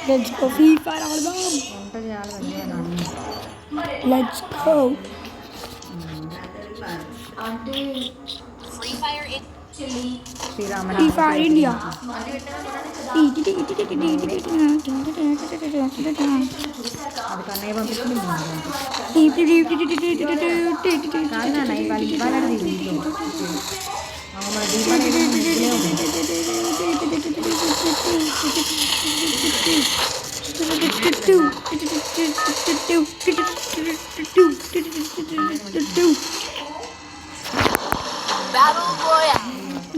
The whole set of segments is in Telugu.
లెట్స్ గో ఫ్రీ ఫైర్ ఆడదాం. వంట చేయాలి మంచిగా నాన్న. Let's go. Srirama free fire India. అది కన్నయ్య పంపించింది కాదు నాన్న ఇవాళ ఇవ్వాలని దీంట్లో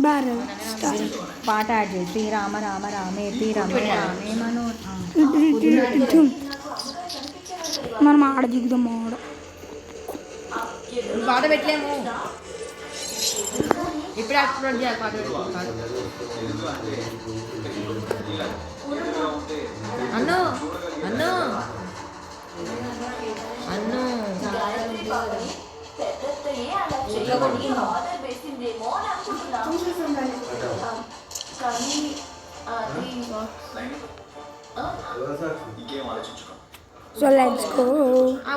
మన పాట యాడ్ చేసి శ్రీరామ రామ రామేతి రమే రామే మనో మనం ఆడ దిగుదాం ఆడ. పాట పెట్టలేము ఇప్పుడు అప్లోడ్ చేయాలి పాట అన్ను అన్ను అన్ను సో లెట్స్ గో.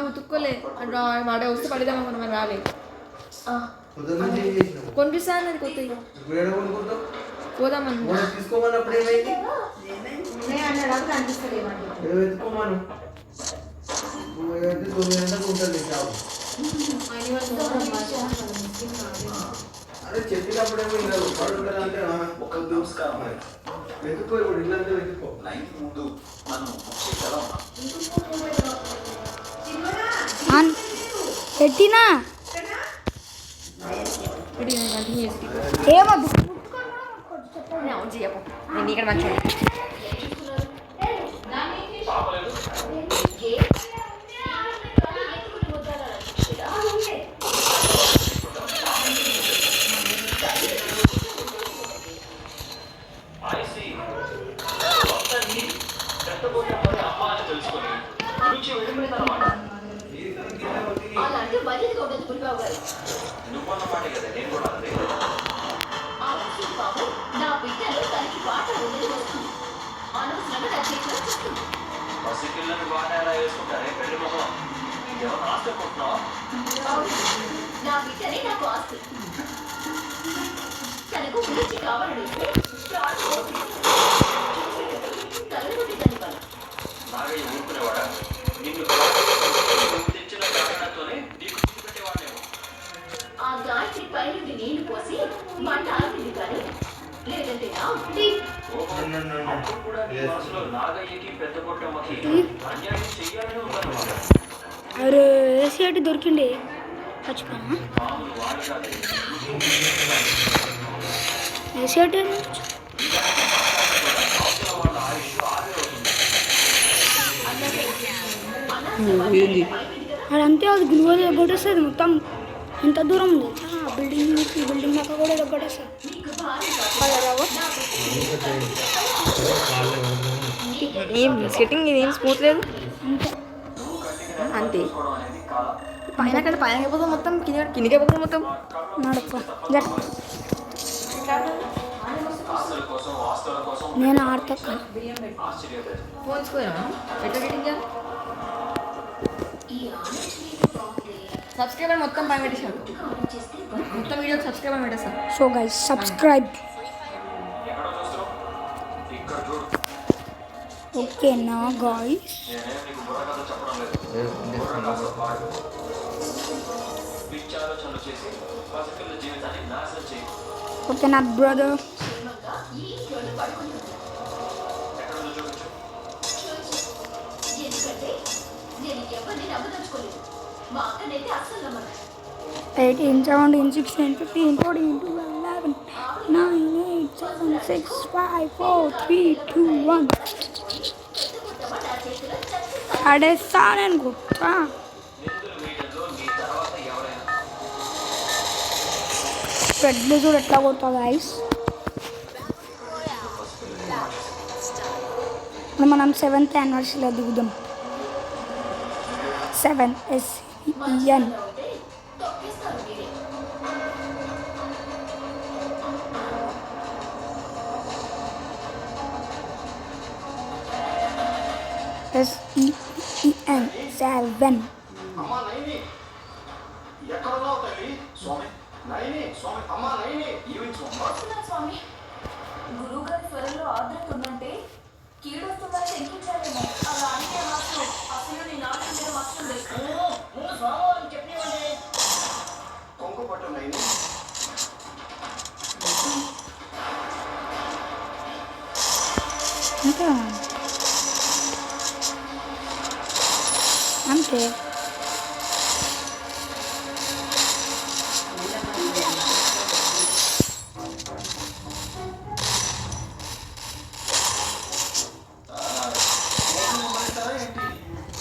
ఉతుక్కోలే వాడ వస్తే పడేద్దాం మనం రాలే కొనిపిస్తాను అది కొత్త పోదామని చెప్పినప్పుడేమో వెతుక్కో ఇప్పుడు ఇల్లంతా వెతుక్కో పెట్టినా ఏమద్దు నేను ఇక్కడ మంచిగా అరే ఏసీ దొరికిండే మర్చిపోయినా. ఏసీ అదంతే అది గ్లూ కొట్టేస్తుంది మొత్తం. ఎంత దూరం ఉంది బిల్డింగ్ బిల్డింగ్ దాకా కూడా కొట్టేస్తుంది. ఏం సెట్టింగ్ ఇది ఏం స్మూత్ లేదు అంతే. పైన కంటే పైన అయిపోతుంది మొత్తం, కిందికి అయిపోతుంది మొత్తం. నడప నేను ఆడతా. పోల్చుకోరా ఎట్లా సబ్స్క్రైబర్ మొత్తం పైన పెట్టేసాడు. మొత్తం వీడియోకి సబ్స్క్రైబర్ పెట్టేస్తాను. So guys subscribe. ఓకేనా గాయ్స్? ఓకేనా బ్రదర్? Eight, 17, 16, 15, 14, 11, 9, 8, 7, 6, 5, 4, 3, 2, 1. అడేస్తానని గుర్తా. రెడ్లు చూడు ఎట్లా కొడతా గైస్. ఇప్పుడు మనం 7th యానివర్సరీలో దిగుదాం. 7 SEN. SEVEN 7. అమ్మా నైని ఎక్కడున్నావు తల్లి స్వామి నైని స్వామి అమ్మా నైని ఈవినింగ్ స్వామి వస్తున్నాను స్వామి. గురువు గారి స్వరంలో ఆర్ద్రత ఉందంటే కీడొస్తుందని శంకించాలేమో. అలా అంటే మాత్రం అసలు నీ నాన్న మీద వస్తుంది. స్వామి చెప్పనివ్వండి. కొంగు పట్టు నైని ఇంకా అంతే.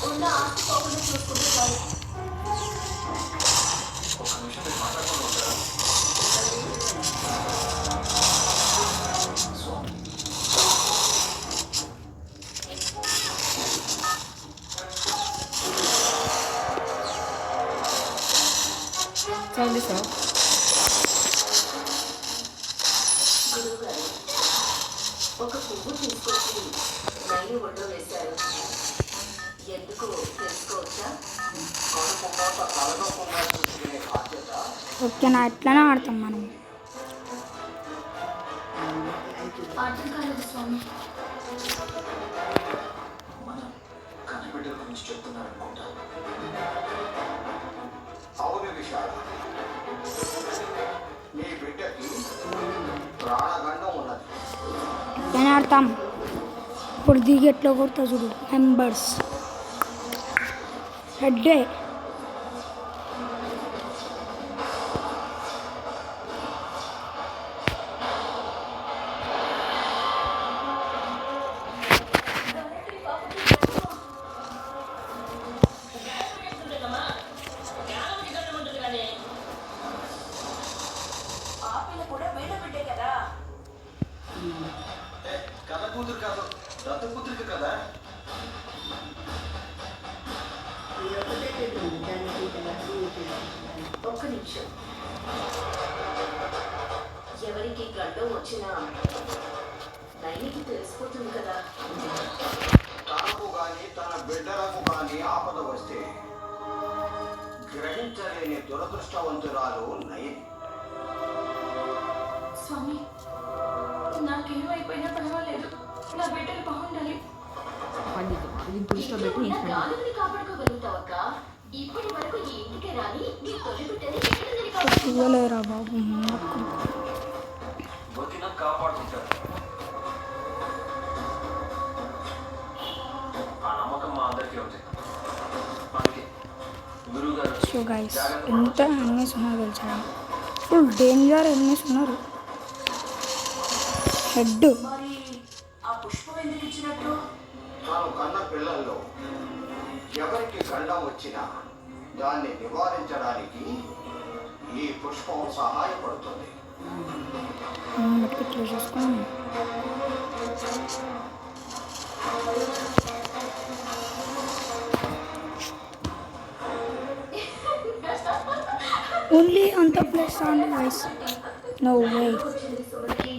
ఉన్న ఆస్తి పోకుండా చూసుకుంటే చాలు. ఒక నిమిషం మీరు మాట్లాడుకుంటూ ఉంటారా స్వామి చదివి సార్. గురువు గారు ఒక పువ్వు తీసుకొచ్చి నైని ఒడ్డు వేశారు. ఎందుకు తెలుసుకోవచ్చా? కడుపుకుండా కలగకుండా చూసుకునే బాధ్యత ఓకేనా, అట్లనే ఆడతాం మనం. అర్థం కాలేదు స్వామి. మనం కనిపెట్టల గురించి చెప్తున్నారనుకుంటా అవును విశాల నీ బిడ్డకి ప్రాణగండం ఉన్నది అట్లనే ఆడతాం. ఇప్పుడు దిగి ఎట్లా కొడతా చూడు. మెంబర్స్ హెడ్డే ఆ పిల్ల కూడా వేడ బిడ్డే కదా. కథ కూతురు కాదు దత్త కూతురికి కదా ఒక్క నిమిషం. ఎవరికి గడ్డం వచ్చినా నైనికి తెలిసిపోతుంది కదా. తనకు గాని తన బిడ్డలకు గాని ఆపద వస్తే గ్రహించలేని దురదృష్టవంతురాలు నయని స్వామి నాకేమైపోయినా పర్వాలేదు. నా బిడ్డలు బాగుండాలి. ఇది కూర్చోబెట్టి నా గాలిని కాపాడుకోగలుగుతావక్క. ఇప్పటి వరకు ఈ ఇంటికి రాని నీ తొలి బిడ్డని ఎక్కడికి కాపాడుకో. ఇవ్వలేరా బాబు. వదిన కాపాడుకుంటారు ఆ నమ్మకం మా అందరికీ ఉంది అందుకే గురువు గారు సో గైస్ ఎంత ఎనిమిస్ ఉన్నారు తెలుసా? ఫుల్ డేంజర్ ఎనిమిస్ ఉన్నారు. హెడ్ మరి ఆ పుష్పం ఎందుకు ఇచ్చినట్టు? తాను కన్న పిల్లల్లో ఎవరికి గండం వచ్చినా దాన్ని నివారించడానికి ఈ పుష్పం సహాయపడుతుంది బట్టి ఇట్లా చూసుకొని only on the plus on guys. No way. వచ్చింది సుమకి.